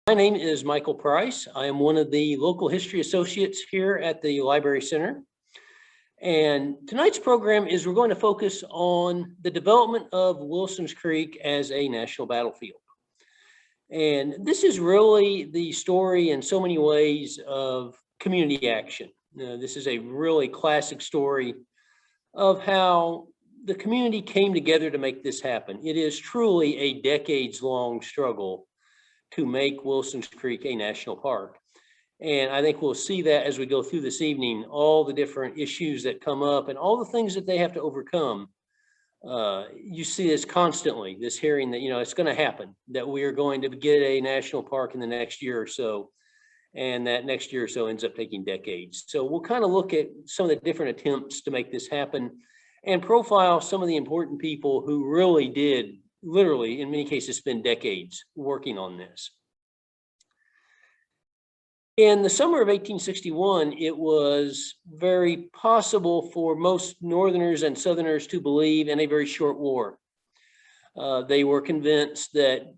My name is Michael Price. I am one of the local history associates here at the Library Center. And tonight's program is we're going to focus on the development of Wilson's Creek as a national battlefield. And this is really the story in so many ways of community action. This is a really classic story of how the community came together to make this happen. It is truly a decades-long struggle to make Wilson's Creek a national park. And I think we'll see that as we go through this evening, all the different issues that come up and all the things that they have to overcome. You see this constantly, this hearing that, it's going to happen, that we are going to get a national park in the next year or so. And that next year or so ends up taking decades. So we'll kind of look at some of the different attempts to make this happen and profile some of the important people who really did, literally, in many cases, spend decades working on this. In the summer of 1861, it was very possible for most Northerners and Southerners to believe in a very short war. They were convinced that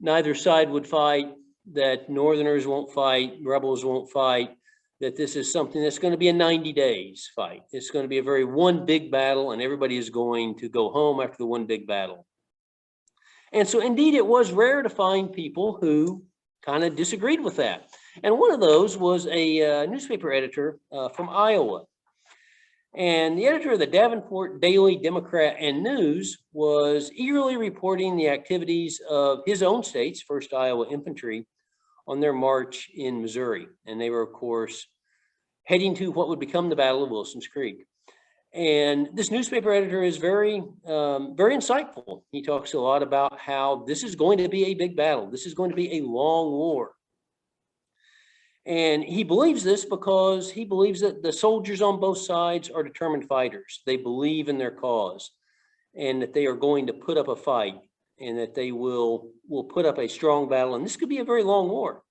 neither side would fight, that Northerners won't fight, rebels won't fight, that this is something that's going to be a 90 days fight. It's going to be a very one big battle, and everybody is going to go home after the one big battle. And so indeed, it was rare to find people who kind of disagreed with that. And one of those was a newspaper editor from Iowa. And the editor of the Davenport Daily Democrat and News was eagerly reporting the activities of his own state's 1st Iowa Infantry on their march in Missouri. And they were, of course, heading to what would become the Battle of Wilson's Creek. And this newspaper editor is very insightful. He talks a lot about how this is going to be a big battle. This is going to be a long war. And he believes this because he believes that the soldiers on both sides are determined fighters. They believe in their cause and that they are going to put up a fight and that they will put up a strong battle. And this could be a very long war.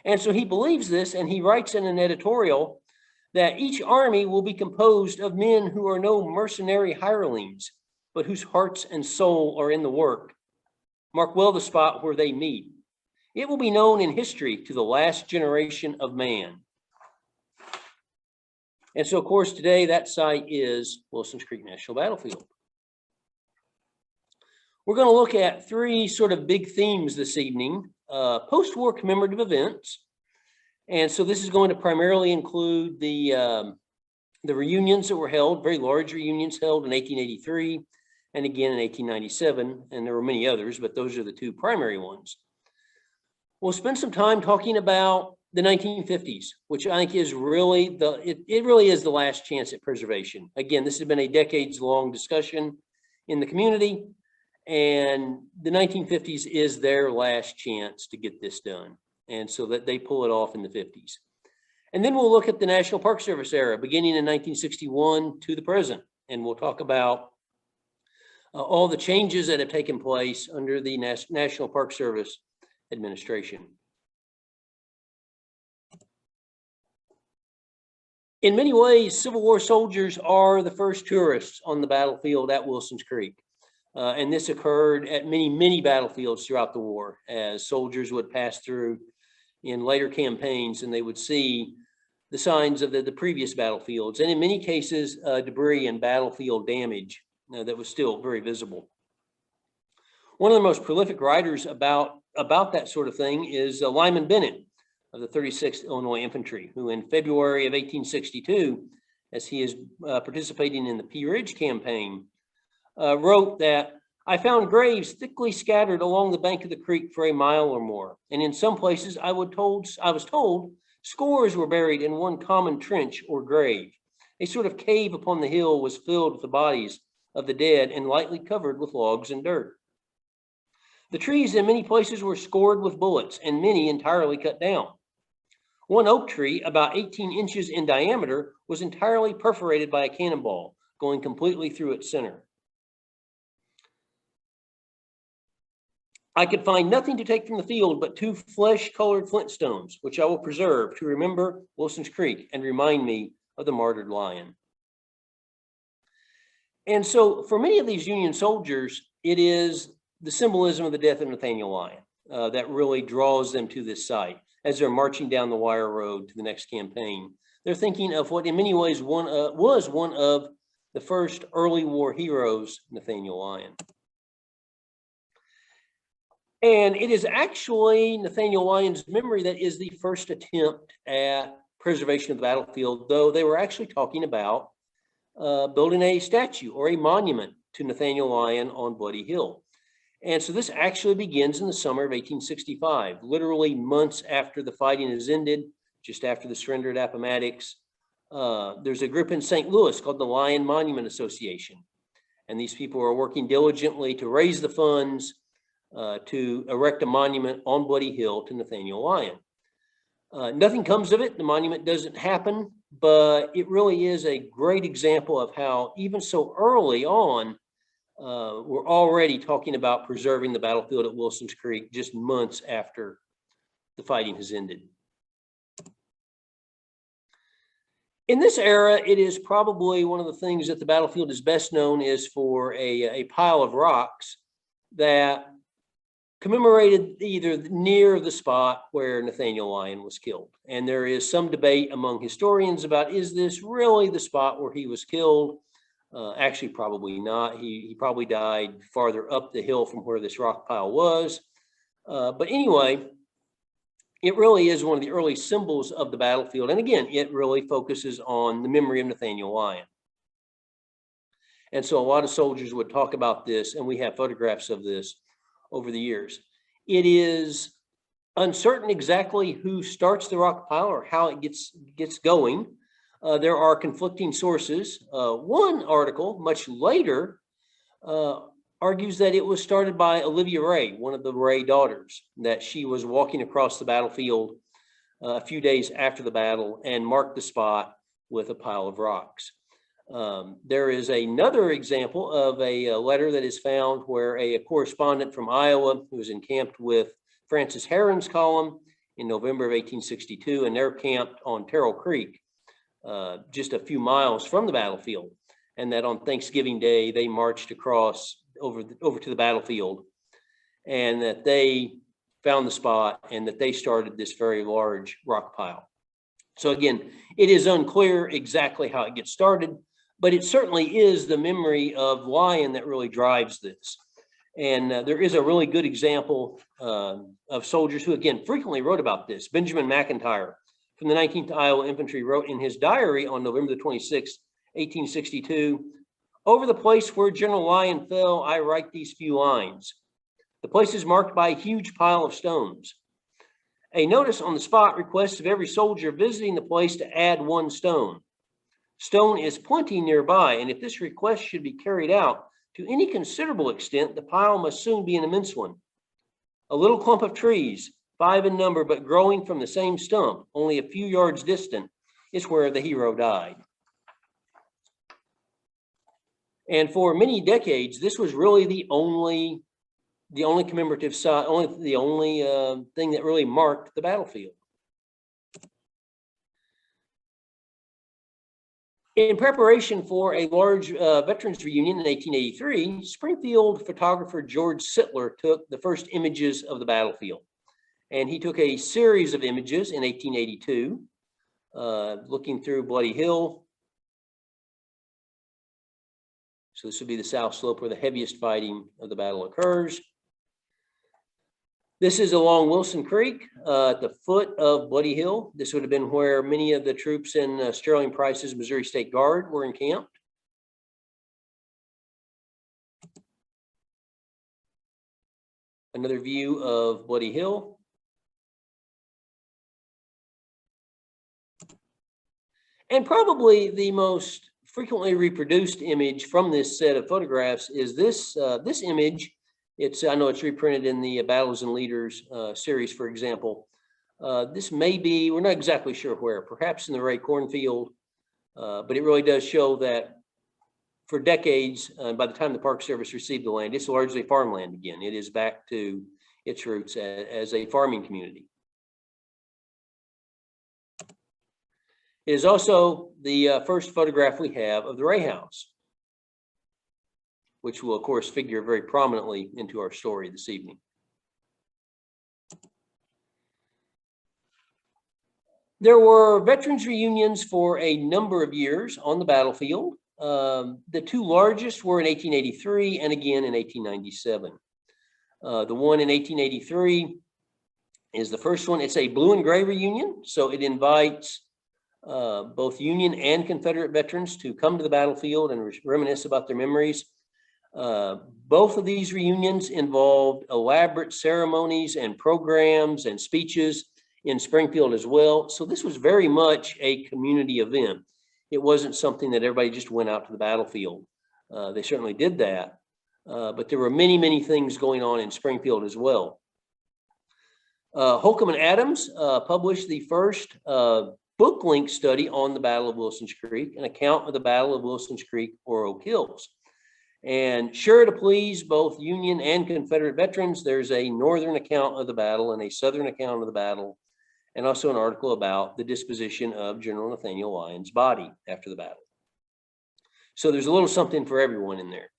And so he believes this, and he writes in an editorial that each army will be composed of men who are no mercenary hirelings, but whose hearts and soul are in the work. Mark well the spot where they meet. It will be known in history to the last generation of man. And so, of course, today that site is Wilson's Creek National Battlefield. We're going to look at 3 sort of big themes this evening: post-war commemorative events. And so this is going to primarily include the reunions that were held, very large reunions held in 1883 and again in 1897. And there were many others, but those are the 2 primary ones. We'll spend some time talking about the 1950s, which I think is really it really is the last chance at preservation. Again, this has been a decades-long discussion in the community, and the 1950s is their last chance to get this done. And so that they pull it off in the 50s. And then we'll look at the National Park Service era, beginning in 1961 to the present. And we'll talk about all the changes that have taken place under the National Park Service administration. In many ways, Civil War soldiers are the first tourists on the battlefield at Wilson's Creek. And this occurred at many, many battlefields throughout the war, as soldiers would pass through in later campaigns, and they would see the signs of the previous battlefields, and in many cases, debris and battlefield damage that was still very visible. One of the most prolific writers about that sort of thing is Lyman Bennett of the 36th Illinois Infantry, who in February of 1862, as he is participating in the Pea Ridge campaign, wrote that, "I found graves thickly scattered along the bank of the creek for a mile or more, and in some places I was told scores were buried in one common trench or grave. A sort of cave upon the hill was filled with the bodies of the dead and lightly covered with logs and dirt. The trees in many places were scored with bullets and many entirely cut down. One oak tree, about 18 inches in diameter, was entirely perforated by a cannonball, going completely through its center. I could find nothing to take from the field but 2 flesh-colored flint stones, which I will preserve to remember Wilson's Creek and remind me of the martyred lion." And so for many of these Union soldiers, it is the symbolism of the death of Nathaniel Lyon. that really draws them to this site as they're marching down the wire road to the next campaign. They're thinking of what in many ways was one of the first early war heroes, Nathaniel Lyon. And it is actually Nathaniel Lyon's memory that is the first attempt at preservation of the battlefield, though they were actually talking about building a statue or a monument to Nathaniel Lyon on Bloody Hill. And so this actually begins in the summer of 1865, literally months after the fighting has ended, just after the surrender at Appomattox. There's a group in St. Louis called the Lyon Monument Association. And these people are working diligently to raise the funds to erect a monument on Bloody Hill to Nathaniel Lyon. Nothing comes of it. The monument doesn't happen, but it really is a great example of how even so early on, we're already talking about preserving the battlefield at Wilson's Creek just months after the fighting has ended. In this era, it is probably one of the things that the battlefield is best known is for a pile of rocks that commemorated either near the spot where Nathaniel Lyon was killed. And there is some debate among historians about, is this really the spot where he was killed? Actually, probably not. He probably died farther up the hill from where this rock pile was. But anyway, it really is one of the early symbols of the battlefield. And again, it really focuses on the memory of Nathaniel Lyon. And so a lot of soldiers would talk about this, and we have photographs of this over the years. It is uncertain exactly who starts the rock pile or how it gets going. There are conflicting sources. One article, much later, argues that it was started by Olivia Ray, one of the Ray daughters, that she was walking across the battlefield a few days after the battle and marked the spot with a pile of rocks. There is another example of a letter that is found where a correspondent from Iowa who was encamped with Francis Herron's column in November of 1862, and they're camped on Terrell Creek, just a few miles from the battlefield, and that on Thanksgiving Day they marched across over to the battlefield, and that they found the spot and that they started this very large rock pile. So again, it is unclear exactly how it gets started, but it certainly is the memory of Lyon that really drives this. And there is a really good example of soldiers who, again, frequently wrote about this. Benjamin McIntyre from the 19th Iowa Infantry wrote in his diary on November the 26th, 1862, "Over the place where General Lyon fell, I write these few lines. The place is marked by a huge pile of stones. A notice on the spot requests of every soldier visiting the place to add one stone. Stone is plenty nearby, and if this request should be carried out to any considerable extent, the pile must soon be an immense one. A little clump of trees, 5 in number, but growing from the same stump, only a few yards distant, is where the hero died." And for many decades, this was really the only commemorative site, the only thing that really marked the battlefield. In preparation for a large veterans reunion in 1883, Springfield photographer George Sittler took the first images of the battlefield. And he took a series of images in 1882, looking through Bloody Hill. So this would be the south slope where the heaviest fighting of the battle occurs. This is along Wilson Creek at the foot of Bloody Hill. This would have been where many of the troops in Sterling Price's Missouri State Guard were encamped. Another view of Bloody Hill. And probably the most frequently reproduced image from this set of photographs is this image. I know it's reprinted in the Battles and Leaders series, for example. This may be, we're not exactly sure where, perhaps in the Ray cornfield, but it really does show that for decades, by the time the Park Service received the land, it's largely farmland again. It is back to its roots as a farming community. It is also the first photograph we have of the Ray House, which will, of course, figure very prominently into our story this evening. There were veterans reunions for a number of years on the battlefield. The two largest were in 1883 and again in 1897. The one in 1883 is the first one. It's a blue and gray reunion, so it invites both Union and Confederate veterans to come to the battlefield and reminisce about their memories. Both of these reunions involved elaborate ceremonies and programs and speeches in Springfield as well. So this was very much a community event. It wasn't something that everybody just went out to the battlefield. They certainly did that, but there were many, many things going on in Springfield as well. Holcomb and Adams published the first book-length study on the Battle of Wilson's Creek, an account of the Battle of Wilson's Creek or Oak Hills. And sure to please both Union and Confederate veterans, there's a northern account of the battle and a southern account of the battle, and also an article about the disposition of General Nathaniel Lyon's body after the battle. So there's a little something for everyone in there.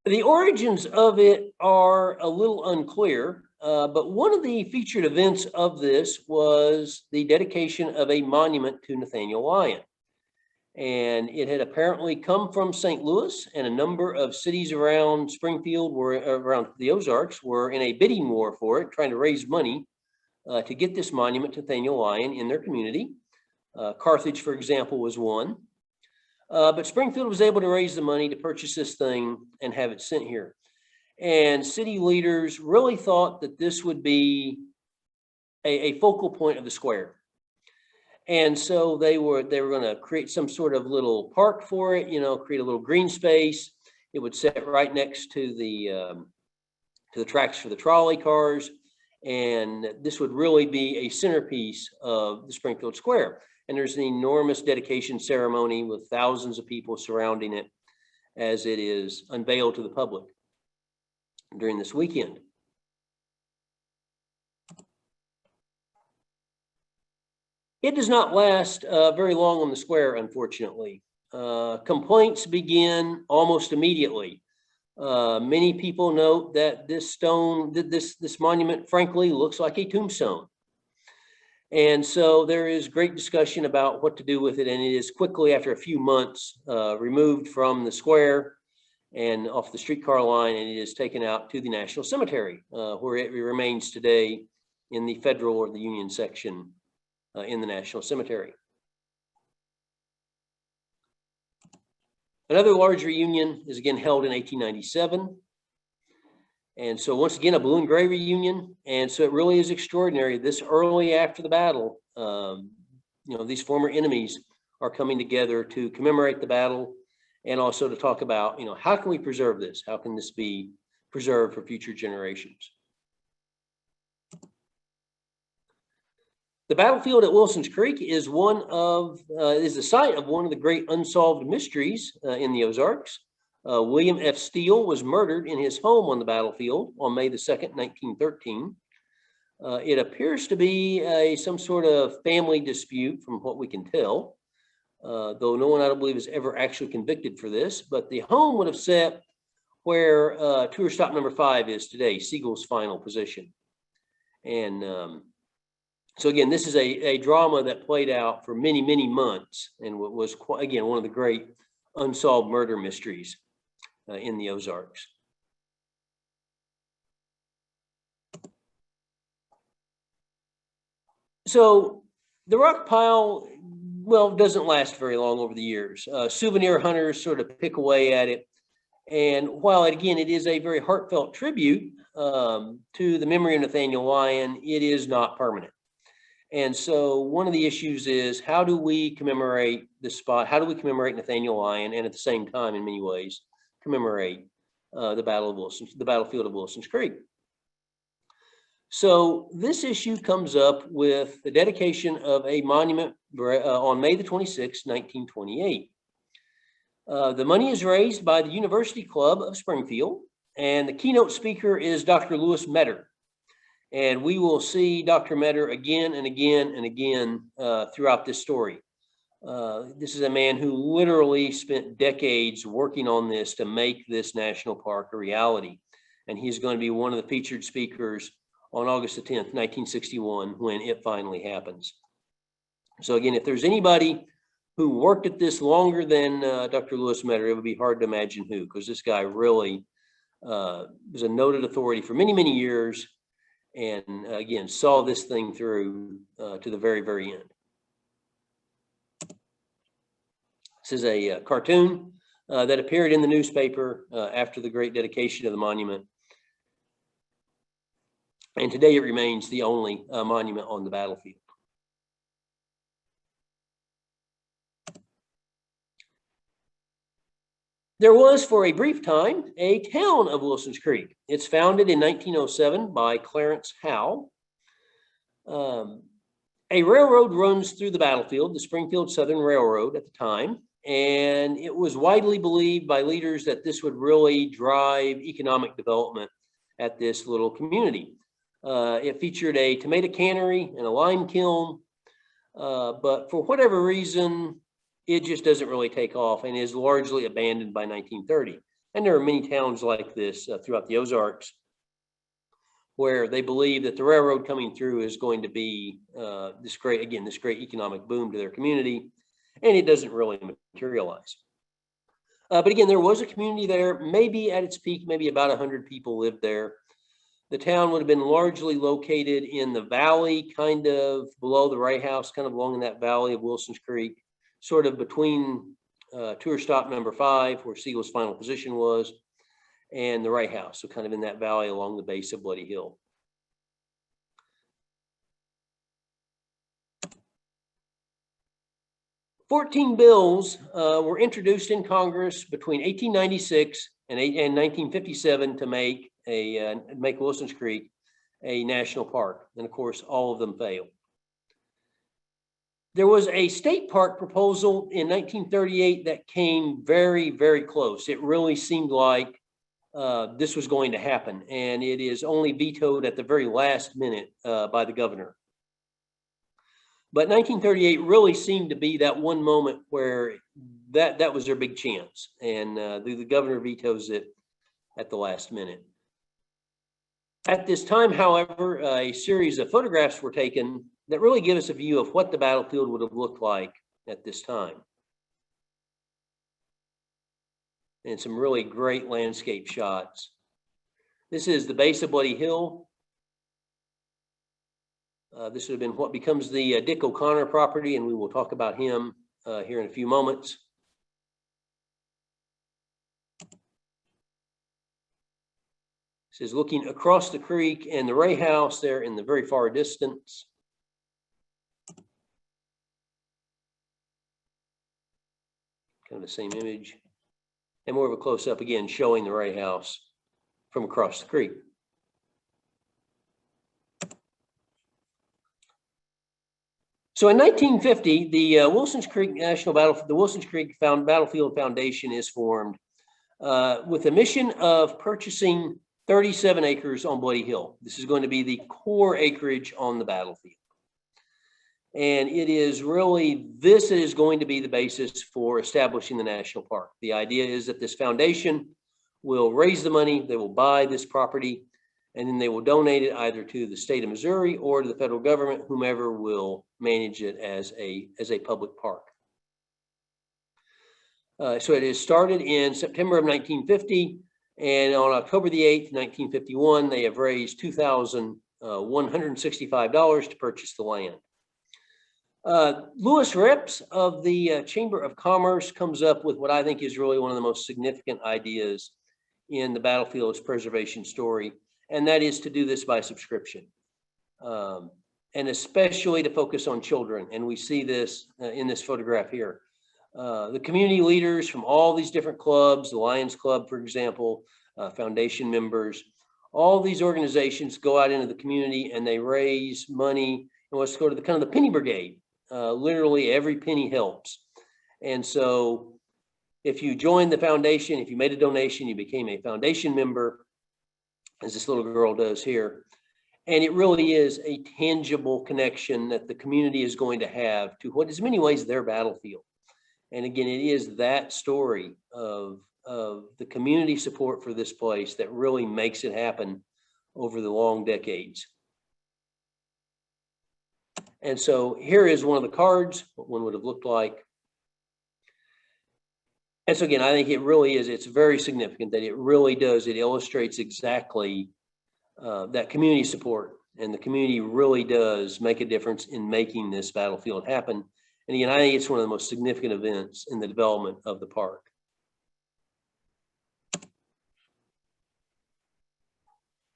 The origins of it are a little unclear, but one of the featured events of this was the dedication of a monument to Nathaniel Lyon. And it had apparently come from St. Louis, and a number of cities around Springfield, around the Ozarks, were in a bidding war for it, trying to raise money to get this monument to Nathaniel Lyon in their community. Carthage, for example, was one. But Springfield was able to raise the money to purchase this thing and have it sent here. And city leaders really thought that this would be a focal point of the square. And so they were going to create some sort of little park for it, you know, create a little green space. It would sit right next to the tracks for the trolley cars. And this would really be a centerpiece of the Springfield Square. And there's an enormous dedication ceremony with thousands of people surrounding it as it is unveiled to the public during this weekend. It does not last very long on the square, unfortunately. Complaints begin almost immediately. Many people note that this stone, this monument, frankly, looks like a tombstone. And so there is great discussion about what to do with it, and it is quickly, after a few months, removed from the square and off the streetcar line, and it is taken out to the National Cemetery, where it remains today in the Federal or the Union section in the National Cemetery. Another large reunion is again held in 1897. And so once again, a blue and gray reunion. And so it really is extraordinary. This early after the battle, you know, these former enemies are coming together to commemorate the battle and also to talk about, you know, how can we preserve this? How can this be preserved for future generations? The battlefield at Wilson's Creek is the site of one of the great unsolved mysteries in the Ozarks. William F. Steele was murdered in his home on the battlefield on May the 2nd, 1913. It appears to be some sort of family dispute from what we can tell, though no one, I don't believe, is ever actually convicted for this. But the home would have sat where tour stop number 5 is today, Siegel's final position. And so again, this is a drama that played out for many, many months and was, again, one of the great unsolved murder mysteries in the Ozarks. So the rock pile, well, doesn't last very long over the years. Souvenir hunters sort of pick away at it. And while, again, it is a very heartfelt tribute to the memory of Nathaniel Lyon, it is not permanent. And so one of the issues is, how do we commemorate this spot? How do we commemorate Nathaniel Lyon and at the same time, in many ways, commemorate the battlefield of Wilson's Creek? So this issue comes up with the dedication of a monument on May the 26th, 1928. The money is raised by the University Club of Springfield, and the keynote speaker is Dr. Lewis Metter. And we will see Dr. Metter again and again and again throughout this story. This is a man who literally spent decades working on this to make this national park a reality. And he's going to be one of the featured speakers on August the 10th, 1961, when it finally happens. So again, if there's anybody who worked at this longer than Dr. Lewis Metter, it would be hard to imagine who, because this guy really was a noted authority for many, many years, and again, saw this thing through to the very, very end. This is a cartoon that appeared in the newspaper after the great dedication of the monument. And today it remains the only monument on the battlefield. There was, for a brief time, a town of Wilson's Creek. It's founded in 1907 by Clarence Howe. A railroad runs through the battlefield, the Springfield Southern Railroad at the time, and it was widely believed by leaders that this would really drive economic development at this little community. It featured a tomato cannery and a lime kiln, but for whatever reason, it just doesn't really take off and is largely abandoned by 1930. And there are many towns like this throughout the Ozarks, where they believe that the railroad coming through is going to be this great economic boom to their community, and it doesn't really materialize. But again, there was a community there, maybe at its peak, maybe about 100 people lived there. The town would have been largely located in the valley, kind of below the Ray House, kind of along in that valley of Wilson's Creek, sort of between tour stop number 5, where Sigel's final position was, and the Ray House, so kind of in that valley along the base of Bloody Hill. $14 bills were introduced in Congress between 1896 and 1957 to make Wilson's Creek a national park, and of course, all of them failed. There was a state park proposal in 1938 that came very, very close. It really seemed like this was going to happen, and it is only vetoed at the very last minute by the governor. But 1938 really seemed to be that one moment where that was their big chance, and the governor vetoes it at the last minute. At this time, however, a series of photographs were taken that really give us a view of what the battlefield would have looked like at this time. And some really great landscape shots. This is the base of Bloody Hill. This would have been what becomes the Dick O'Connor property, and we will talk about him here in a few moments. This is looking across the creek and the Ray House there in the very far distance. Kind of the same image. And more of a close-up again, showing the Ray House from across the creek. So in 1950, the Wilson's Creek Battlefield Foundation is formed with the mission of purchasing 37 acres on Bloody Hill. This is going to be the core acreage on the battlefield. And it is really, this is going to be the basis for establishing the national park. The idea is that this foundation will raise the money, they will buy this property, and then they will donate it either to the state of Missouri or to the federal government, whomever will manage it as a public park. So it is started in September of 1950, and on October the 8th, 1951, they have raised $2,165 to purchase the land. Louis Rips of the Chamber of Commerce comes up with what I think is really one of the most significant ideas in the battlefield's preservation story, and that is to do this by subscription, and especially to focus on children. And we see this in this photograph here. The community leaders from all these different clubs, the Lions Club, for example, foundation members, all these organizations go out into the community and they raise money, and let's go to the kind of the penny brigade. Literally every penny helps. And so if you joined the foundation, if you made a donation, you became a foundation member, as this little girl does here. And it really is a tangible connection that the community is going to have to what is in many ways their battlefield. And again, it is that story of the community support for this place that really makes it happen over the long decades. And so here is one of the cards, what one would have looked like. And so again, I think it really is, it's very significant that it really does, it illustrates exactly that community support, and the community really does make a difference in making this battlefield happen. And again, I think it's one of the most significant events in the development of the park.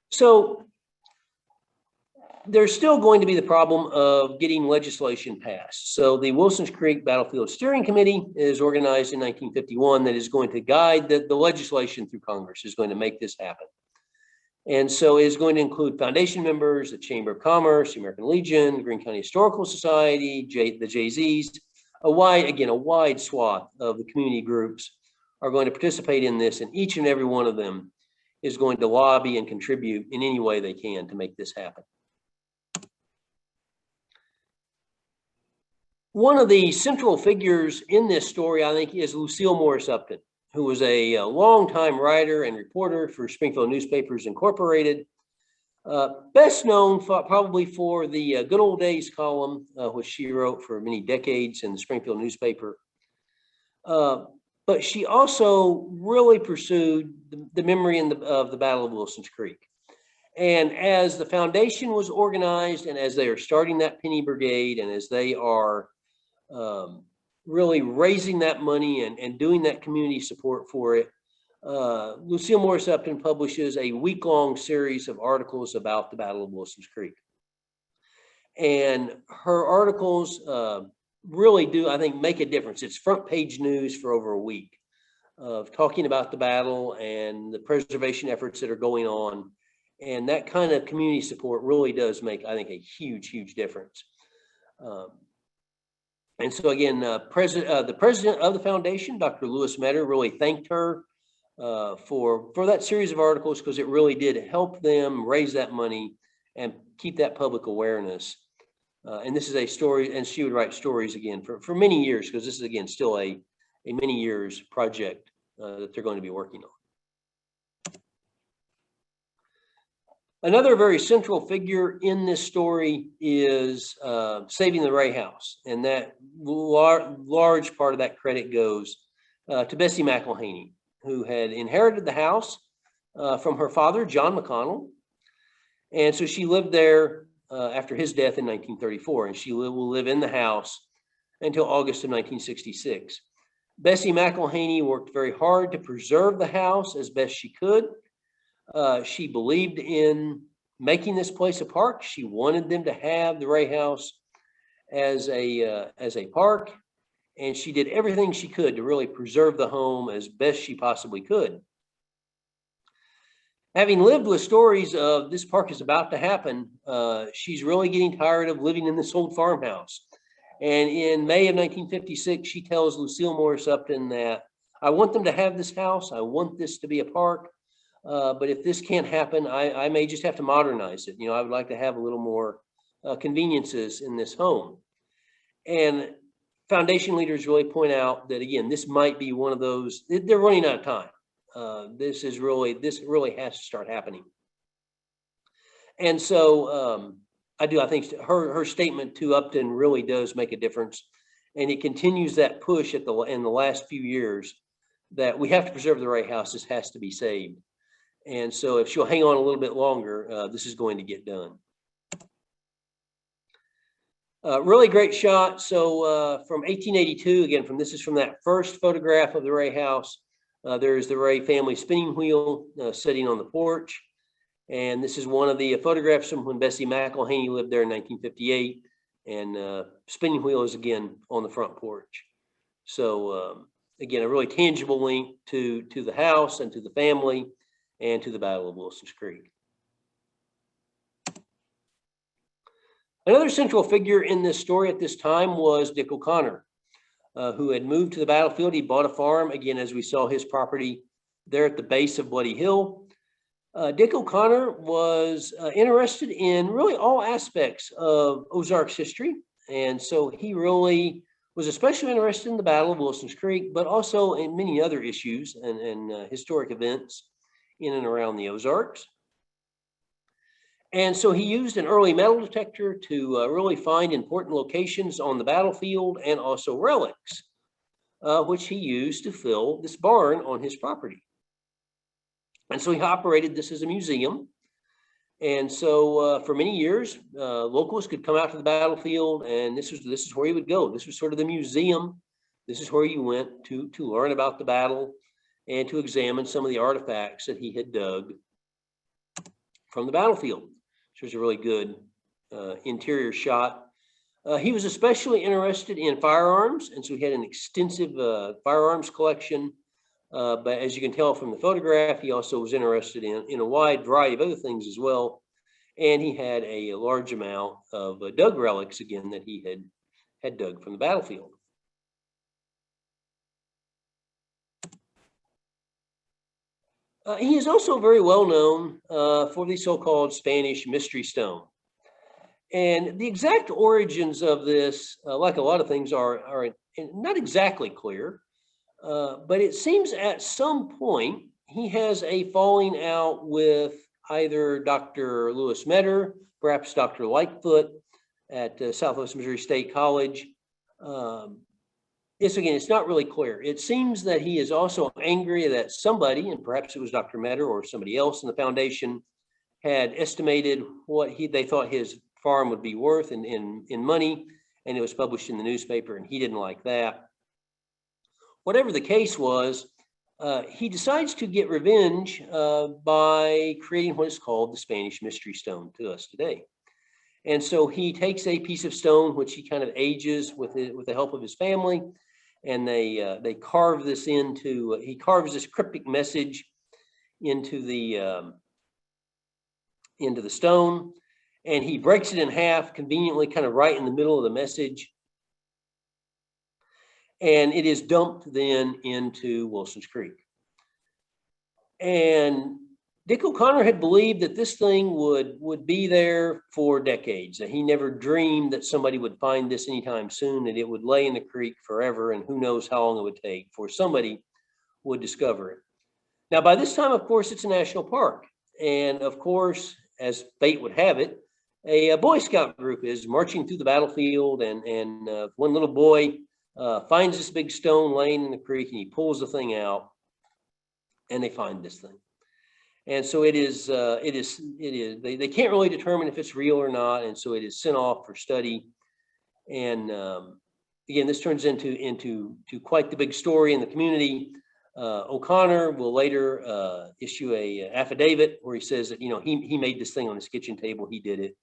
So there's still going to be the problem of getting legislation passed. So the Wilsons Creek Battlefield Steering Committee is organized in 1951 that is going to guide the legislation through Congress, is going to make this happen. And so it is going to include foundation members, the Chamber of Commerce, the American Legion, the Greene County Historical Society, the JZs, a wide swath of the community groups are going to participate in this, and each and every one of them is going to lobby and contribute in any way they can to make this happen. One of the central figures in this story, I think, is Lucille Morris Upton, who was a longtime writer and reporter for Springfield Newspapers Incorporated. Best known probably for the Good Old Days column, which she wrote for many decades in the Springfield newspaper. But she also really pursued the memory of the Battle of Wilsons Creek. And as the foundation was organized, and as they are starting that penny brigade, and as they are really raising that money and doing that community support for it, Lucille Morris Upton publishes a week-long series of articles about the Battle of Wilsons Creek. And her articles really do, I think, make a difference. It's front page news for over a week of talking about the battle and the preservation efforts that are going on. And that kind of community support really does make, I think, a huge, huge difference. And so again, the president of the foundation, Dr. Lewis Metter, really thanked her for that series of articles, because it really did help them raise that money and keep that public awareness. And this is a story, and she would write stories again for many years, because this is, again, still a many years project that they're going to be working on. Another very central figure in this story is saving the Ray House, and that large part of that credit goes to Bessie McElhaney, who had inherited the house from her father, John McConnell. And so she lived there after his death in 1934, and she will live in the house until August of 1966. Bessie McElhaney worked very hard to preserve the house as best she could. She believed in making this place a park. She wanted them to have the Ray House as a park, and she did everything she could to really preserve the home as best she possibly could. Having lived with stories of this park is about to happen, she's really getting tired of living in this old farmhouse. And in May of 1956, she tells Lucille Morris Upton that, "I want them to have this house. I want this to be a park. But if this can't happen, I may just have to modernize it. I would like to have a little more conveniences in this home." And foundation leaders really point out that, again, this might be one of those, they're running out of time. This really has to start happening. And so I think her statement to Upton really does make a difference. And it continues that push in the last few years that we have to preserve the Ray House. This has to be saved. And so if she'll hang on a little bit longer, this is going to get done. Really great shot. So from 1882, again, this is from that first photograph of the Ray House. There's the Ray family spinning wheel sitting on the porch. And this is one of the photographs from when Bessie McElhaney lived there in 1958. And spinning wheel is, again, on the front porch. So again, a really tangible link to the house and to the family and to the Battle of Wilsons Creek. Another central figure in this story at this time was Dick O'Connor, who had moved to the battlefield. He bought a farm, again, as we saw his property there at the base of Bloody Hill. Dick O'Connor was interested in really all aspects of Ozarks history. And so he really was especially interested in the Battle of Wilsons Creek, but also in many other issues and historic events in and around the Ozarks. And so he used an early metal detector to really find important locations on the battlefield and also relics, which he used to fill this barn on his property. And so he operated this as a museum. And so for many years, locals could come out to the battlefield, and this is where he would go. This was sort of the museum. This is where you went to learn about the battle and to examine some of the artifacts that he had dug from the battlefield. Which was a really good interior shot. He was especially interested in firearms, and so he had an extensive firearms collection. But as you can tell from the photograph, he also was interested in a wide variety of other things as well. And he had a large amount of dug relics, again, that he had dug from the battlefield. He is also very well known for the so-called Spanish mystery stone. And the exact origins of this, like a lot of things, are not exactly clear. But it seems at some point he has a falling out with either Dr. Lewis Metter, perhaps Dr. Lightfoot at Southwest Missouri State College. It's not really clear. It seems that he is also angry that somebody, and perhaps it was Dr. Metter or somebody else in the foundation, had estimated what they thought his farm would be worth in money, and it was published in the newspaper, and he didn't like that. Whatever the case was, he decides to get revenge by creating what is called the Spanish mystery stone to us today. And so he takes a piece of stone, which he kind of ages with the help of his family, and they carve this into, he carves this cryptic message into the stone, and he breaks it in half conveniently, kind of right in the middle of the message. And it is dumped then into Wilson's Creek. And Dick O'Connor had believed that this thing would be there for decades, that he never dreamed that somebody would find this anytime soon, that it would lay in the creek forever, and who knows how long it would take before somebody would discover it. Now, by this time, of course, it's a national park. And of course, as fate would have it, a Boy Scout group is marching through the battlefield, and one little boy finds this big stone laying in the creek, and he pulls the thing out, and they find this thing. And so they can't really determine if it's real or not, and so it is sent off for study. And again, this turns into quite the big story in the community. O'Connor will later issue a affidavit where he says that he made this thing on his kitchen table. He did it.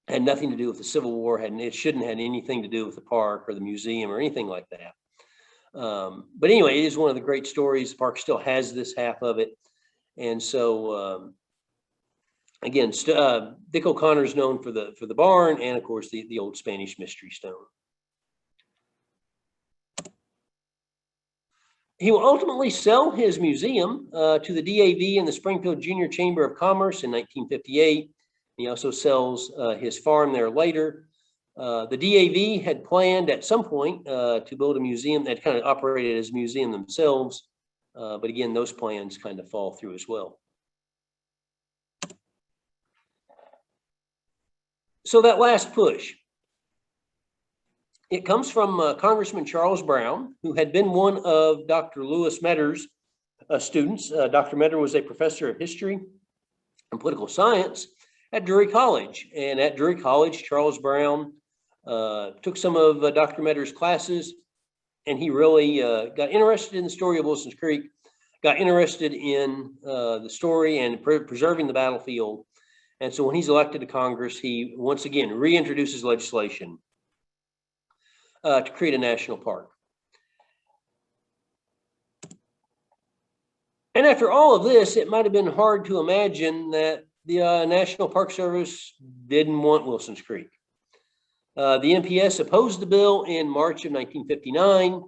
Had nothing to do with the Civil War. It shouldn't have anything to do with the park or the museum or anything like that. But anyway, it is one of the great stories. The park still has this half of it. And so, again, Dick O'Connor is known for the barn and, of course, the old Spanish mystery stone. He will ultimately sell his museum to the DAV and the Springfield Junior Chamber of Commerce in 1958. He also sells his farm there later. The DAV had planned at some point to build a museum that kind of operated as a museum themselves. But again, those plans kind of fall through as well. So that last push, it comes from Congressman Charles Brown, who had been one of Dr. Lewis Metter's students. Dr. Metter was a professor of history and political science at Drury College. And at Drury College, Charles Brown took some of Dr. Metter's classes, and he really got interested in the story of Wilson's Creek, got interested in the story and preserving the battlefield. And so when he's elected to Congress, he once again reintroduces legislation to create a national park. And after all of this, it might have been hard to imagine that the National Park Service didn't want Wilson's Creek. The NPS opposed the bill in March of 1959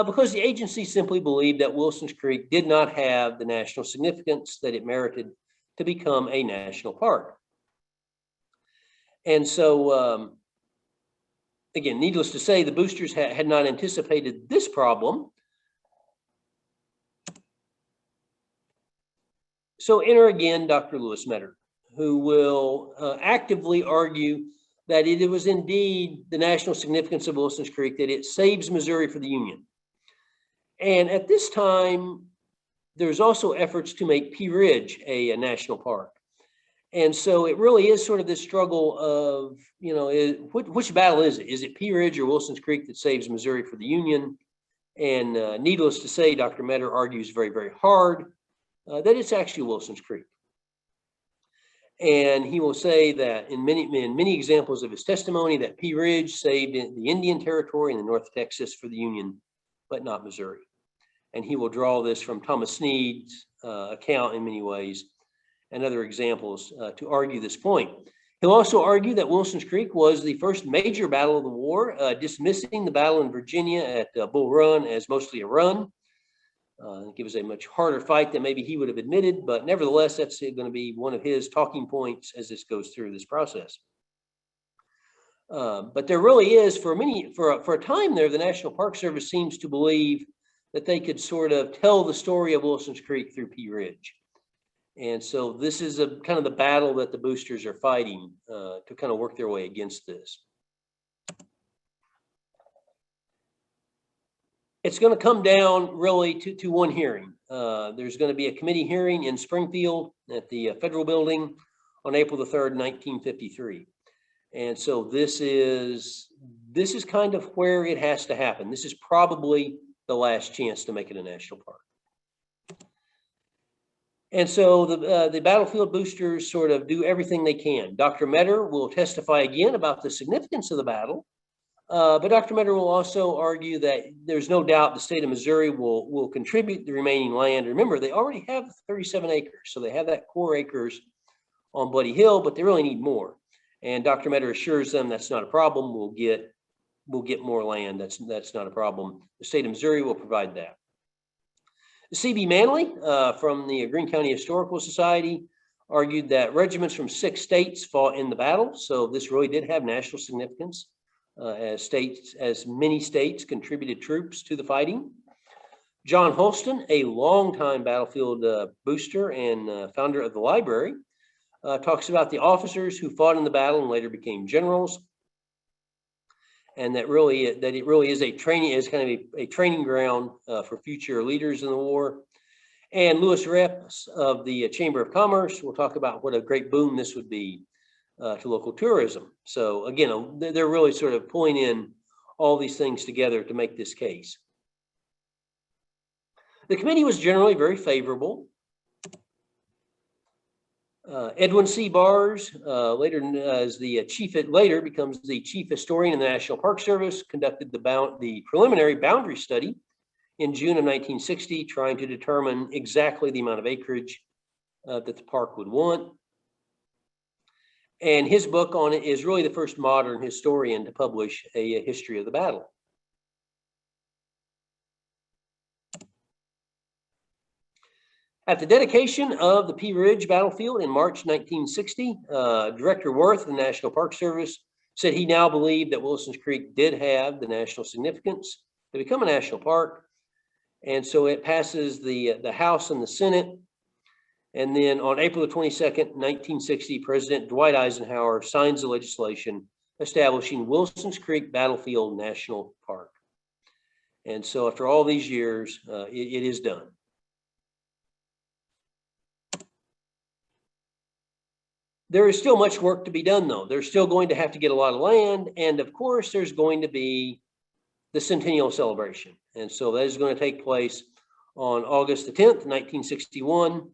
because the agency simply believed that Wilson's Creek did not have the national significance that it merited to become a national park. And so, again, needless to say, the boosters had not anticipated this problem. So enter again Dr. Lewis Metter, who will actively argue that it was indeed the national significance of Wilson's Creek, that it saves Missouri for the Union. And at this time, there's also efforts to make Pea Ridge a national park. And so it really is sort of this struggle of, you know, which battle is it? Is it Pea Ridge or Wilson's Creek that saves Missouri for the Union? And needless to say, Dr. Metter argues very, very hard that it's actually Wilson's Creek. And he will say that in many examples of his testimony that Pea Ridge saved the Indian Territory in the North Texas for the Union, but not Missouri. And he will draw this from Thomas Snead's account in many ways and other examples to argue this point. He'll also argue that Wilson's Creek was the first major battle of the war, dismissing the battle in Virginia at Bull Run as mostly a run. It was a much harder fight than maybe he would have admitted, but nevertheless, that's going to be one of his talking points as this goes through this process. But there really is, for a time there, the National Park Service seems to believe that they could sort of tell the story of Wilson's Creek through Pea Ridge. And so this is a kind of the battle that the boosters are fighting to kind of work their way against this. It's going to come down really to one hearing. There's going to be a committee hearing in Springfield at the Federal Building on April the 3rd, 1953. And so this is kind of where it has to happen. This is probably the last chance to make it a national park. And so the battlefield boosters sort of do everything they can. Dr. Metter will testify again about the significance of the battle, but Dr. Metter will also argue that there's no doubt the state of Missouri will contribute the remaining land. Remember, they already have 37 acres, so they have that core acres on Bloody Hill, but they really need more. And Dr. Metter assures them that's not a problem. We'll get more land. That's not a problem. The state of Missouri will provide that. C.B. Manley from the Greene County Historical Society argued that regiments from 6 states fought in the battle. So this really did have national significance as many states contributed troops to the fighting. John Holston, a longtime battlefield booster and founder of the library, talks about the officers who fought in the battle and later became generals. And that it really is kind of a training ground for future leaders in the war. And Louis Reps of the Chamber of Commerce will talk about what a great boom this would be to local tourism. So again, they're really sort of pulling in all these things together to make this case. The committee was generally very favorable. Edwin C. Bars, later becomes the chief historian in the National Park Service, conducted the preliminary boundary study in June of 1960, trying to determine exactly the amount of acreage that the park would want. And his book on it is really the first modern historian to publish a history of the battle. At the dedication of the Pea Ridge battlefield in March 1960, Director Worth of the National Park Service said he now believed that Wilson's Creek did have the national significance to become a national park. And so it passes the House and the Senate. And then on April the 22nd, 1960, President Dwight Eisenhower signs the legislation establishing Wilson's Creek Battlefield National Park. And so after all these years, it is done. There is still much work to be done, though. They're still going to have to get a lot of land. And of course, there's going to be the Centennial celebration. And so that is going to take place on August the 10th, 1961,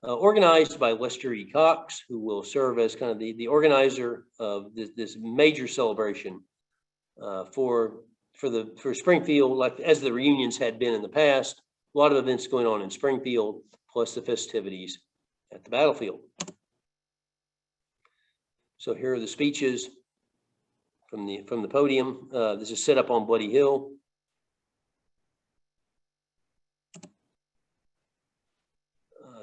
organized by Lester E. Cox, who will serve as kind of the organizer of this major celebration for Springfield, like as the reunions had been in the past. A lot of events going on in Springfield, plus the festivities at the battlefield. So here are the speeches from the podium. This is set up on Bloody Hill.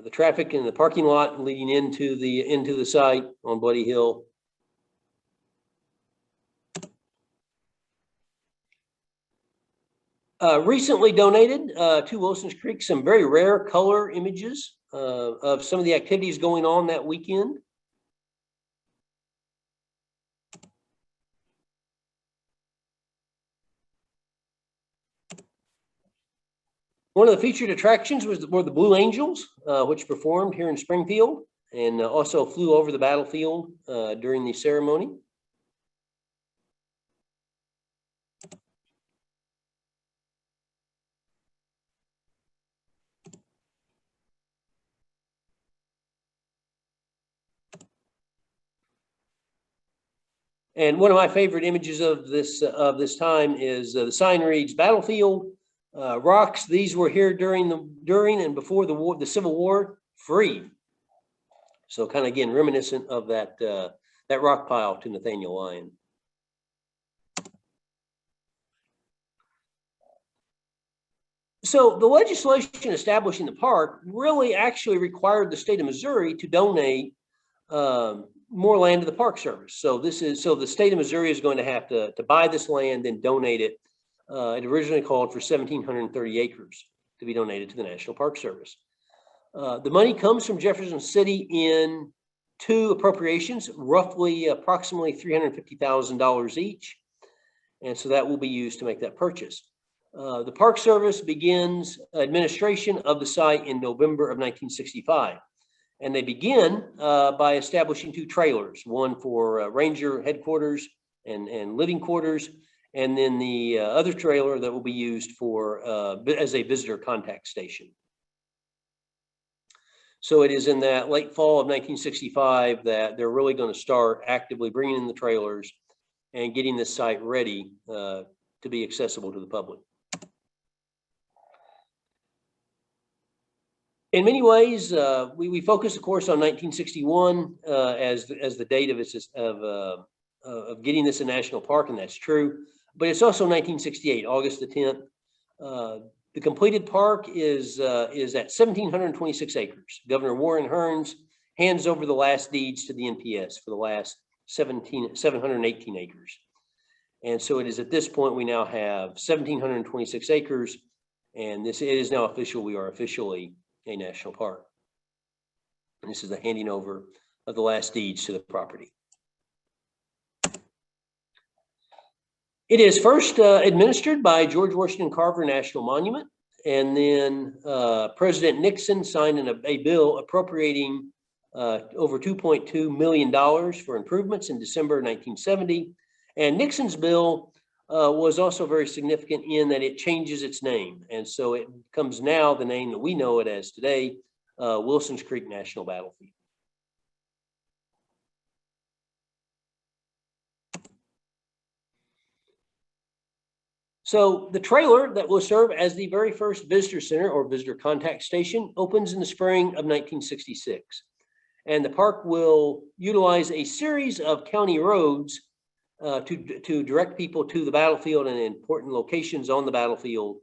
The traffic in the parking lot leading into the site on Bloody Hill. Recently donated to Wilson's Creek some very rare color images of some of the activities going on that weekend. One of the featured attractions were the Blue Angels, which performed here in Springfield and also flew over the battlefield during the ceremony. And one of my favorite images of this time is the sign reads "Battlefield rocks. These were here during and before the war, the Civil War, free." So kind of again reminiscent of that rock pile to Nathaniel Lyon. So the legislation establishing the park really actually required the state of Missouri to donate more land to the Park Service. So the state of Missouri is going to have to buy this land and donate it. It originally called for 1,730 acres to be donated to the National Park Service. The money comes from Jefferson City in two appropriations, approximately $350,000 each. And so that will be used to make that purchase. The Park Service begins administration of the site in November of 1965. And they begin by establishing two trailers, one for ranger headquarters and living quarters, and then the other trailer that will be used for as a visitor contact station. So it is in that late fall of 1965 that they're really going to start actively bringing in the trailers and getting this site ready to be accessible to the public. In many ways, we focus, of course, on 1961 as the date of getting this a national park, and that's true. But it's also 1968, August the 10th. The completed park is at 1,726 acres. Governor Warren Hearns hands over the last deeds to the NPS for the last 718 acres. And so it is at this point we now have 1,726 acres, and it is now official. We are officially a national park. And this is the handing over of the last deeds to the property. It is first administered by George Washington Carver National Monument, and then President Nixon signed a bill appropriating over $2.2 million for improvements in December 1970. And Nixon's bill was also very significant in that it changes its name. And so it becomes now the name that we know it as today, Wilson's Creek National Battlefield. So the trailer that will serve as the very first visitor center or visitor contact station opens in the spring of 1966. And the park will utilize a series of county roads to direct people to the battlefield and important locations on the battlefield.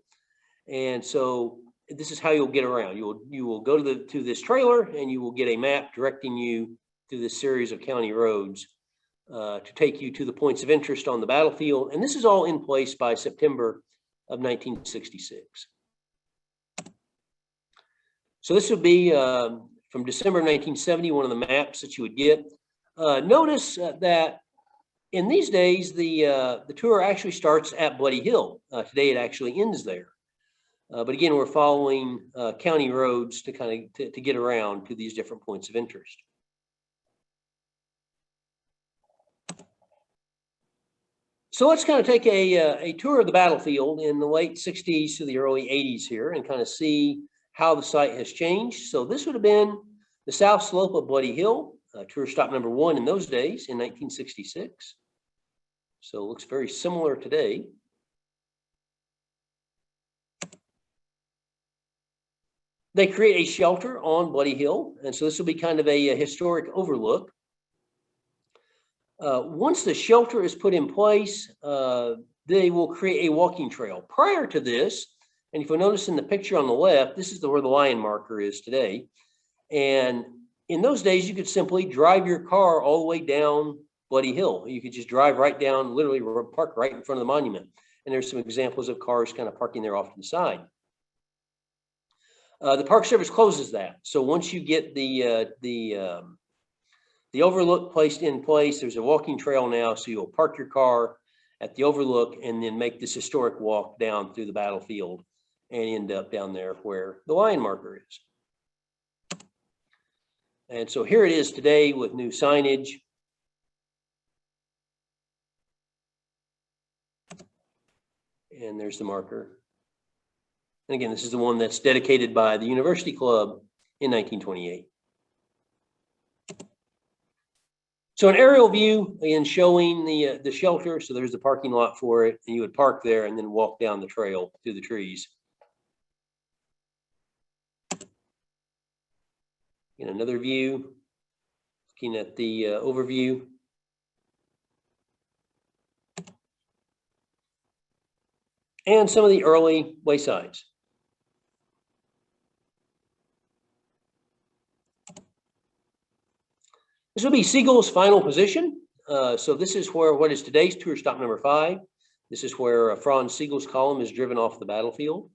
And so this is how you'll get around. You will go to this trailer, and you will get a map directing you through this series of county roads to take you to the points of interest on the battlefield. And this is all in place by September of 1966. So this would be from December 1970, one of the maps that you would get. Notice that in these days, the tour actually starts at Bloody Hill. Today, it actually ends there. But again, we're following county roads to kind of to get around to these different points of interest. So let's kind of take a tour of the battlefield in the late 60s to the early 80s here and kind of see how the site has changed. So this would have been the south slope of Bloody Hill, tour stop number 1 in those days in 1966. So it looks very similar today. They create a shelter on Bloody Hill, and so this will be kind of a historic overlook. Once the shelter is put in place, they will create a walking trail. Prior to this, and if you'll notice in the picture on the left, this is where the lion marker is today. And in those days, you could simply drive your car all the way down Bloody Hill. You could just drive right down, literally park right in front of the monument. and there's some examples of cars kind of parking there off to the side. The Park Service closes that. So once you get the overlook placed in place, there's a walking trail now, so you'll park your car at the overlook and then make this historic walk down through the battlefield and end up down there where the lion marker is. And so here it is today with new signage. And there's the marker. And again, this is the one that's dedicated by the University Club in 1928. So an aerial view, again, showing the shelter. So there's the parking lot for it, and you would park there and then walk down the trail through the trees. And another view, looking at the overview. And some of the early waysides. This will be Siegel's final position. So this is where what is today's tour stop number 5. This is where Franz Siegel's column is driven off the battlefield.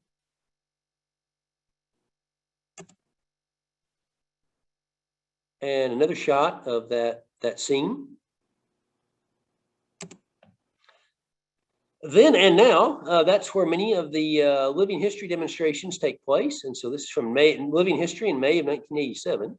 And another shot of that scene. Then and now, that's where many of the living history demonstrations take place. And so this is from Living History in May of 1987.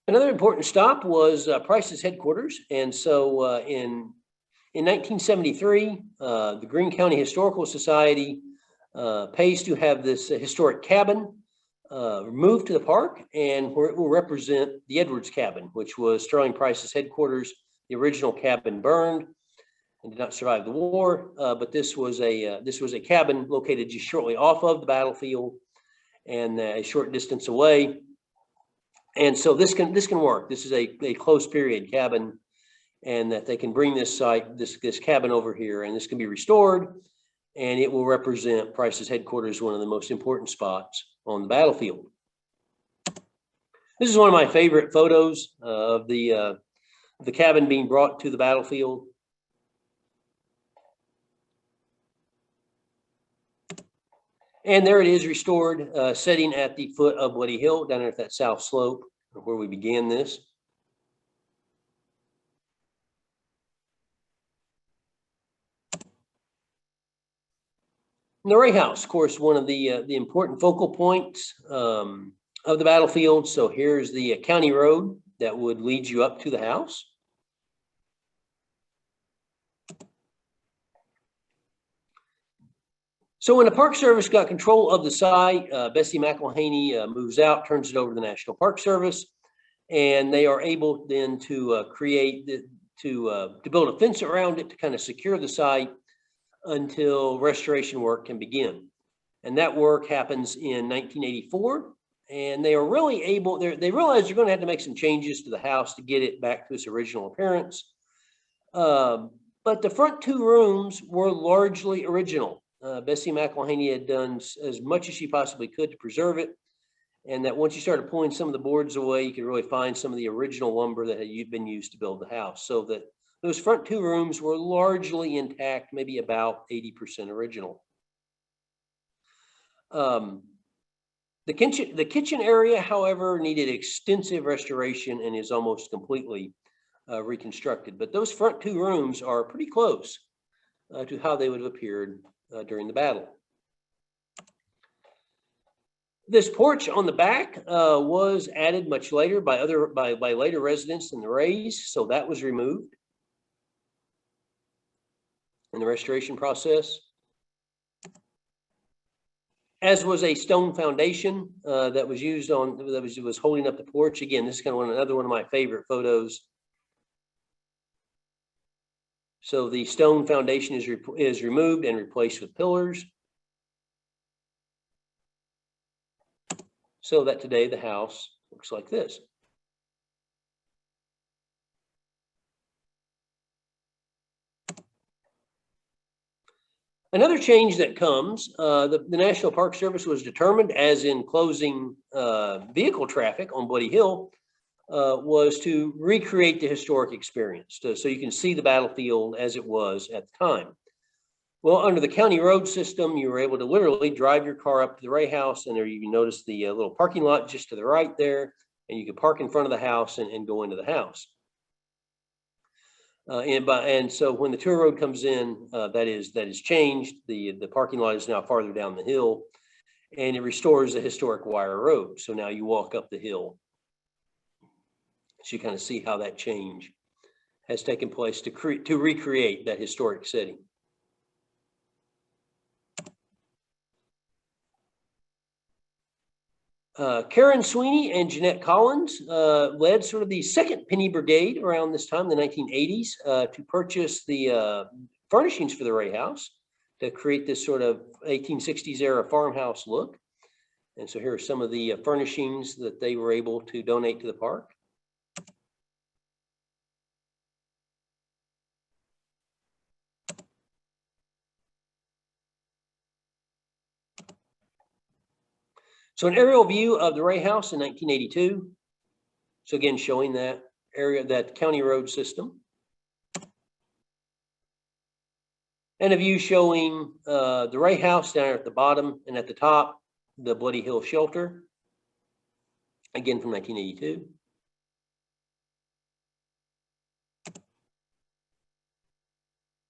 Another important stop was Price's headquarters. And so in 1973, the Greene County Historical Society pays to have this historic cabin moved to the park, and where it will represent the Edwards cabin, which was Sterling Price's headquarters. The original cabin burned and did not survive the war, but this was a cabin located just shortly off of the battlefield and a short distance away. And so this can work. This is a close period cabin, and that they can bring this site, this cabin over here, and this can be restored, and it will represent Price's headquarters, one of the most important spots on the battlefield. This is one of my favorite photos of the cabin being brought to the battlefield. And there it is restored, sitting at the foot of Woody Hill, down there at that south slope where we began this. And the Ray House, of course, one of the important focal points of the battlefield. So here's the county road that would lead you up to the house. So when the Park Service got control of the site, Bessie McElhaney moves out, turns it over to the National Park Service, and they are able then to to build a fence around it to kind of secure the site until restoration work can begin. And that work happens in 1984, and they are really able. They realize they're going to have to make some changes to the house to get it back to its original appearance. But the front 2 rooms were largely original. Bessie McElhaney had done as much as she possibly could to preserve it, and that once you started pulling some of the boards away, you could really find some of the original lumber that had been used to build the house. So that those front 2 rooms were largely intact, maybe about 80% original. The kitchen area, however, needed extensive restoration and is almost completely reconstructed. But those front 2 rooms are pretty close to how they would have appeared during the battle. This porch on the back was added much later by later residents than the Rays, so that was removed in the restoration process. As was a stone foundation that was used on that was holding up the porch. Again, this is kind of another one of my favorite photos. So the stone foundation is removed and replaced with pillars, so that today the house looks like this. Another change that comes, the National Park Service was determined, as in closing vehicle traffic on Bloody Hill, was to recreate the historic experience. So you can see the battlefield as it was at the time. Well, under the county road system, you were able to literally drive your car up to the Ray House, and there you can notice the little parking lot just to the right there, and you could park in front of the house and go into the house. And so when the tour road comes in, that is changed. The parking lot is now farther down the hill, and it restores the historic wire road. So now you walk up the hill. So you kind of see how that change has taken place to recreate that historic setting. Karen Sweeney and Jeanette Collins led sort of the second penny brigade around this time, the 1980s, to purchase the furnishings for the Ray House to create this sort of 1860s era farmhouse look. And so here are some of the furnishings that they were able to donate to the park. So an aerial view of the Ray House in 1982. So again, showing that area, that county road system. And a view showing the Ray House down at the bottom, and at the top, the Bloody Hill shelter. Again from 1982.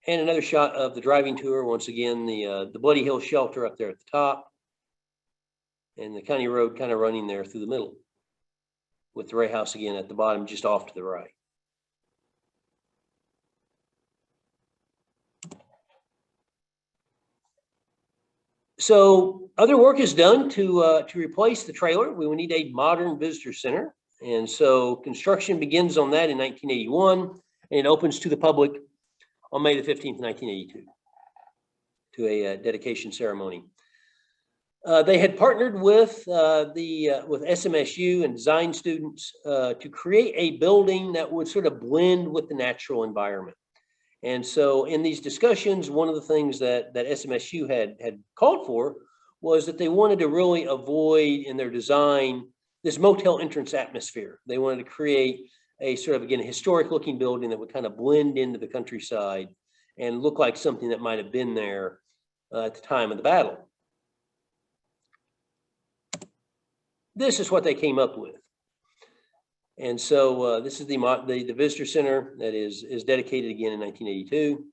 And another shot of the driving tour. Once again, the Bloody Hill shelter up there at the top, and the county road kind of running there through the middle, with the Ray House again at the bottom, just off to the right. So other work is done to replace the trailer. We will need a modern visitor center. And so construction begins on that in 1981, and it opens to the public on May the 15th, 1982, to a dedication ceremony. They had partnered with SMSU and design students to create a building that would sort of blend with the natural environment. And so in these discussions, one of the things that SMSU had called for was that they wanted to really avoid in their design this motel entrance atmosphere. They wanted to create a sort of, again, a historic looking building that would kind of blend into the countryside and look like something that might have been there at the time of the battle. This is what they came up with. And so this is the visitor center that is dedicated again in 1982,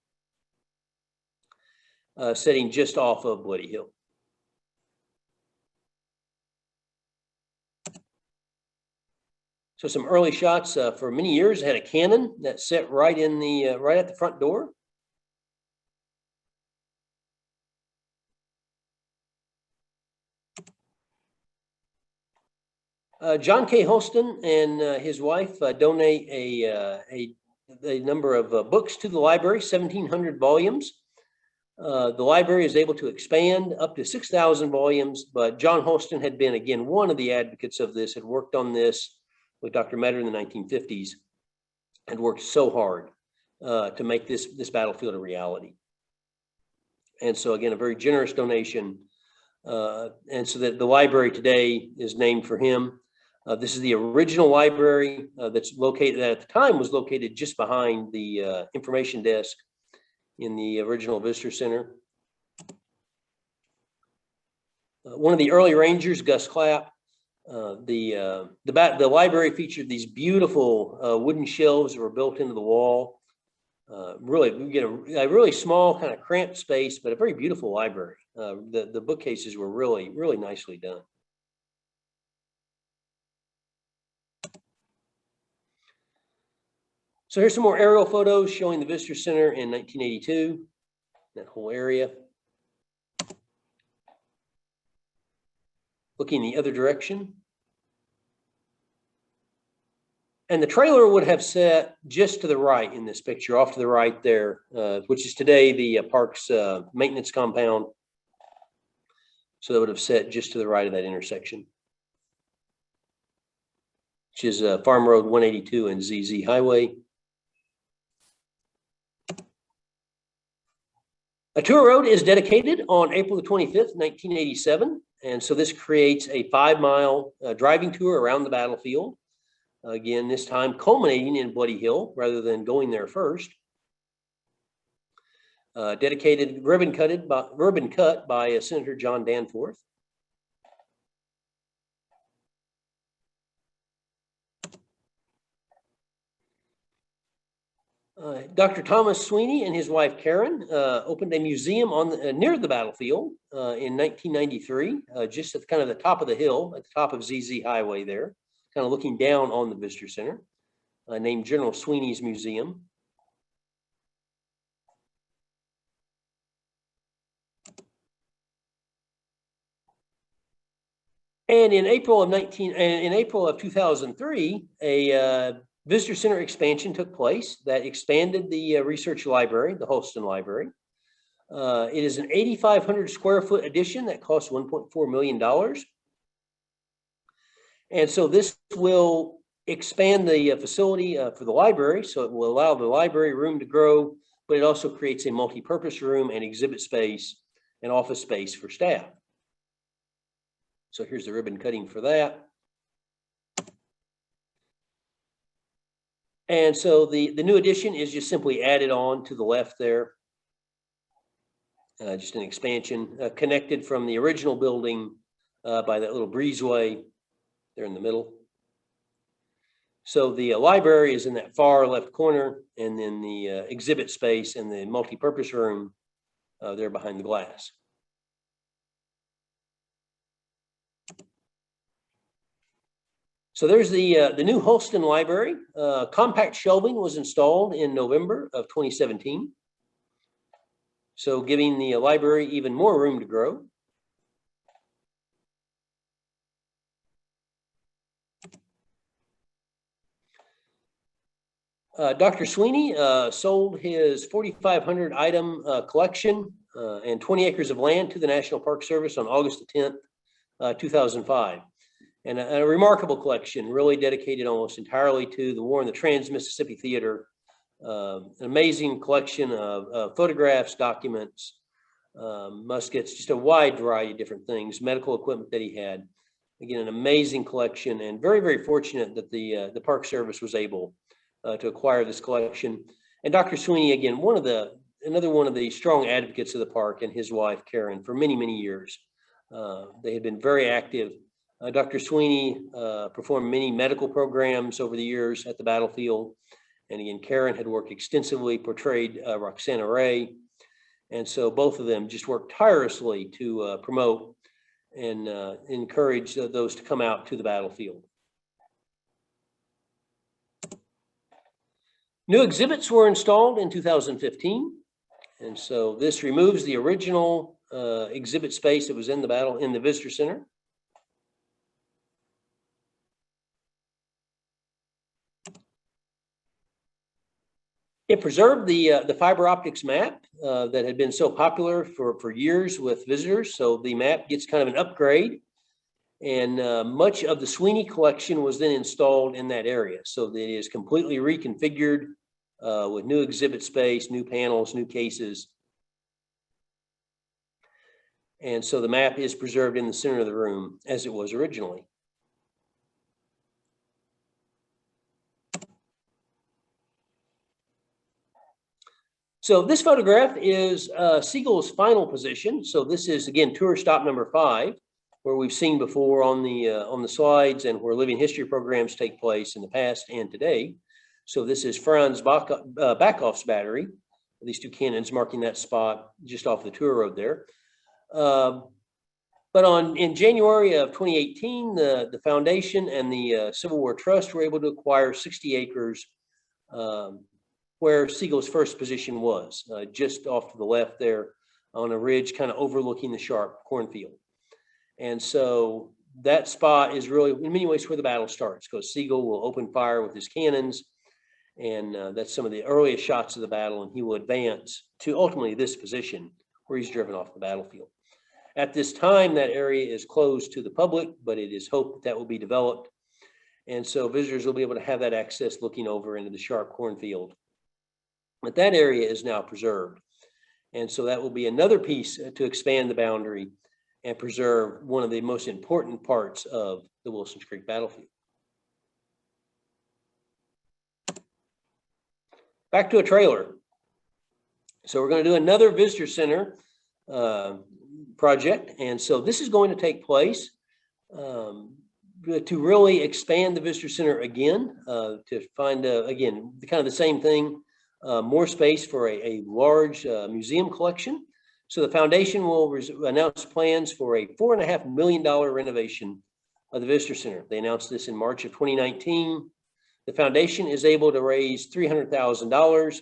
sitting just off of Bloody Hill. So some early shots. For many years, it had a cannon that sat right in the right at the front door. John K. Holston and his wife donate a number of books to the library, 1,700 volumes. The library is able to expand up to 6,000 volumes, but John Holston had been, again, one of the advocates of this, had worked on this with Dr. Metter in the 1950s, and worked so hard to make this battlefield a reality. And so, again, a very generous donation. And so that the library today is named for him. This is the original library that's located, that at the time was located just behind the information desk in the original visitor center. One of the early rangers, Gus Clapp. The library featured these beautiful wooden shelves that were built into the wall. Really, we get a really small, kind of cramped space, but a very beautiful library. The bookcases were really, really nicely done. So here's some more aerial photos showing the visitor center in 1982, that whole area. Looking the other direction. And the trailer would have sat just to the right in this picture, off to the right there, which is today the park's maintenance compound. So that would have sat just to the right of that intersection, which is Farm Road 182 and ZZ Highway. A tour road is dedicated on April the 25th, 1987. And so this creates a 5-mile driving tour around the battlefield. Again, this time culminating in Bloody Hill rather than going there first. Dedicated ribbon cut by Senator John Danforth. Dr. Thomas Sweeney and his wife Karen opened a museum near the battlefield in 1993, just at kind of the top of the hill, at the top of ZZ Highway there, kind of looking down on the Visitor Center, named General Sweeney's Museum. And in April of 2003, a Visitor Center expansion took place that expanded the research library, the Holston Library. It is an 8,500 square foot addition that costs $1.4 million. And so this will expand the facility for the library, so it will allow the library room to grow, but it also creates a multi-purpose room and exhibit space and office space for staff. So here's the ribbon cutting for that. And so the new addition is just simply added on to the left there. Just an expansion connected from the original building by that little breezeway there in the middle. So the library is in that far left corner, and then the exhibit space and the multi-purpose room there behind the glass. So there's the new Holston Library. Compact shelving was installed in November of 2017. So giving the library even more room to grow. Dr. Sweeney sold his 4,500 item collection and 20 acres of land to the National Park Service on August the 10th, 2005. And a remarkable collection, really dedicated almost entirely to the war in the Trans-Mississippi Theater. An amazing collection of photographs, documents, muskets, just a wide variety of different things, medical equipment that he had. Again, an amazing collection, and very, very fortunate that the Park Service was able to acquire this collection. And Dr. Sweeney, again, another one of the strong advocates of the park, and his wife, Karen, for many, many years. They had been very active. Dr. Sweeney performed many medical programs over the years at the battlefield. And again, Karen had worked extensively, portrayed Roxana Ray. And so both of them just worked tirelessly to promote and encourage those to come out to the battlefield. New exhibits were installed in 2015. And so this removes the original exhibit space that was in the Visitor Center. It preserved the fiber optics map that had been so popular for years with visitors. So the map gets kind of an upgrade, and much of the Sweeney collection was then installed in that area. So that it is completely reconfigured with new exhibit space, new panels, new cases. And so the map is preserved in the center of the room as it was originally. So this photograph is Sigel's final position. So this is, again, tour stop number 5, where we've seen before on the slides, and where living history programs take place in the past and today. So this is Franz Backhoff's battery, these two cannons marking that spot just off the tour road there. But in January of 2018, the foundation and the Civil War Trust were able to acquire 60 acres where Sigel's first position was, just off to the left there on a ridge kind of overlooking the Sharp cornfield. And so that spot is really, in many ways, where the battle starts, because Sigel will open fire with his cannons, and that's some of the earliest shots of the battle, and he will advance to ultimately this position where he's driven off the battlefield. At this time, that area is closed to the public, but it is hoped that will be developed. And so visitors will be able to have that access looking over into the Sharp cornfield. But that area is now preserved. And so that will be another piece to expand the boundary and preserve one of the most important parts of the Wilsons Creek battlefield. Back to a trailer. So we're going to do another visitor center project. And so this is going to take place to really expand the visitor center again, to find, again, kind of the same thing, more space for a large museum collection. So the foundation will announce plans for a $4.5 million renovation of the visitor center. They announced this in March of 2019. The foundation is able to raise $300,000.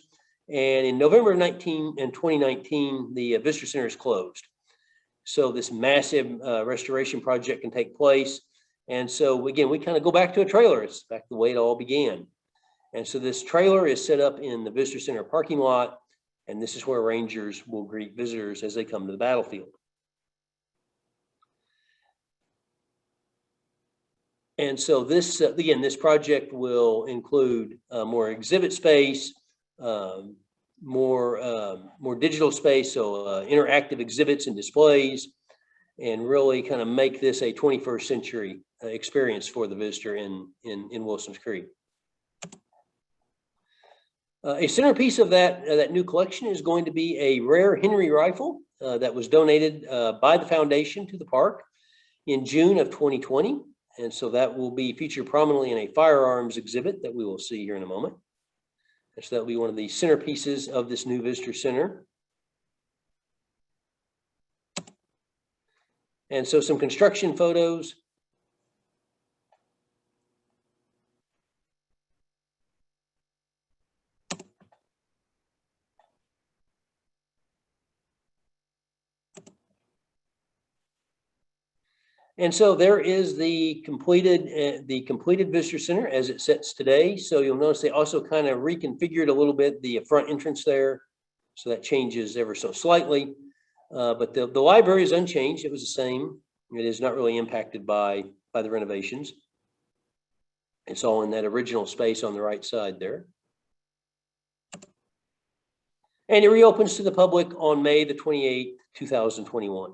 And in November of 2019, the visitor center is closed. So this massive restoration project can take place. And so again, we kind of go back to a trailer. It's back the way it all began. And so this trailer is set up in the visitor center parking lot. And this is where rangers will greet visitors as they come to the battlefield. And so this, again, this project will include more exhibit space, more digital space, so interactive exhibits and displays, and really kind of make this a 21st century experience for the visitor in Wilsons Creek. A centerpiece of that new collection is going to be a rare Henry rifle that was donated by the foundation to the park in June of 2020. And so that will be featured prominently in a firearms exhibit that we will see here in a moment. And so that will be one of the centerpieces of this new visitor center. And so some construction photos. And so there is the completed visitor center as it sits today. So you'll notice they also kind of reconfigured a little bit the front entrance there. So that changes ever so slightly. But the library is unchanged. It was the same. It is not really impacted by the renovations. It's all in that original space on the right side there. And it reopens to the public on May the 28th, 2021.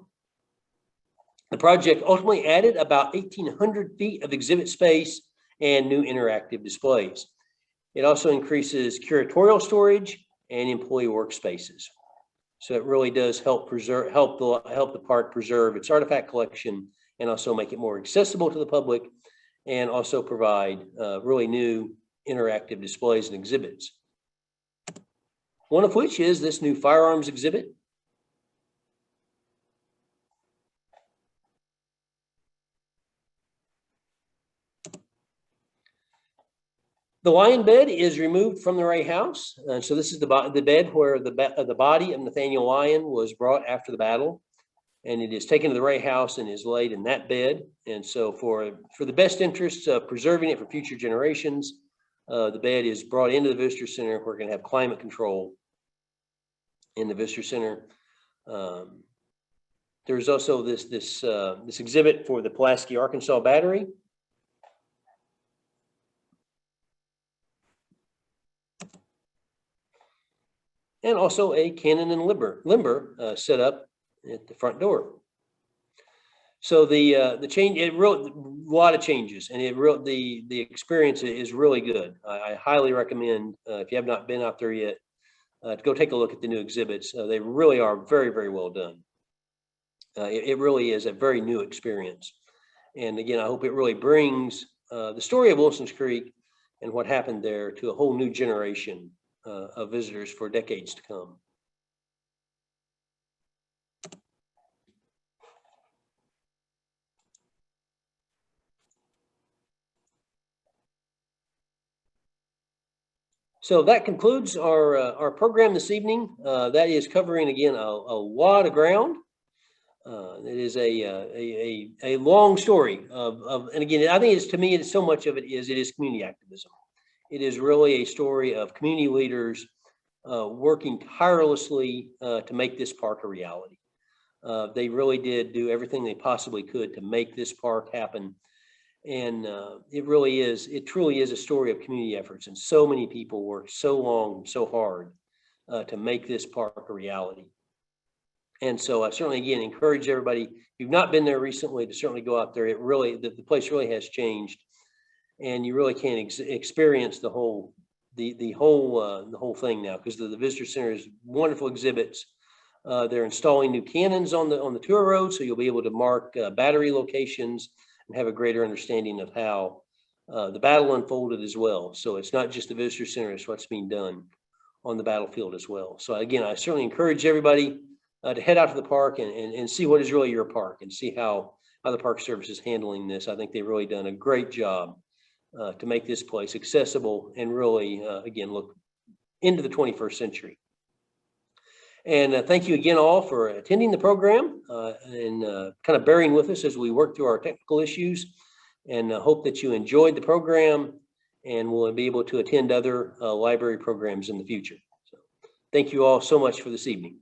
The project ultimately added about 1,800 feet of exhibit space and new interactive displays. It also increases curatorial storage and employee workspaces. So it really does help the park preserve its artifact collection and also make it more accessible to the public, and also provide really new interactive displays and exhibits. One of which is this new firearms exhibit. The lion bed is removed from the Ray house. So this is the bed where the body of Nathaniel Lyon was brought after the battle. And it is taken to the Ray house and is laid in that bed. And so for the best interests of preserving it for future generations, the bed is brought into the visitor center. We're going to have climate control in the visitor center. There's also this exhibit for the Pulaski, Arkansas battery. And also a cannon and limber set up at the front door. So the change, a lot of changes, and the experience is really good. I highly recommend, if you have not been out there yet, to go take a look at the new exhibits. They really are very, very well done. It really is a very new experience. And again, I hope it really brings the story of Wilsons Creek and what happened there to a whole new generation of visitors for decades to come. So that concludes our program this evening. That is covering, again, a lot of ground. It is a long story and again, I think to me, it's so much of it is community activism. It is really a story of community leaders working tirelessly to make this park a reality. They really did do everything they possibly could to make this park happen. And it truly is a story of community efforts. And so many people worked so long, so hard to make this park a reality. And so I certainly, again, encourage everybody, if you've not been there recently, to certainly go out there. It really, the place really has changed, and you really can experience the whole thing now, because the visitor center is wonderful exhibits. They're installing new cannons on the tour road, so you'll be able to mark battery locations and have a greater understanding of how the battle unfolded as well. So it's not just the visitor center, it's what's being done on the battlefield as well. So again, I certainly encourage everybody to head out to the park and see what is really your park, and see how the Park Service is handling this. I think they've really done a great job to make this place accessible and really, again, look into the 21st century. And thank you again all for attending the program and kind of bearing with us as we work through our technical issues, and hope that you enjoyed the program and will be able to attend other library programs in the future. So thank you all so much for this evening.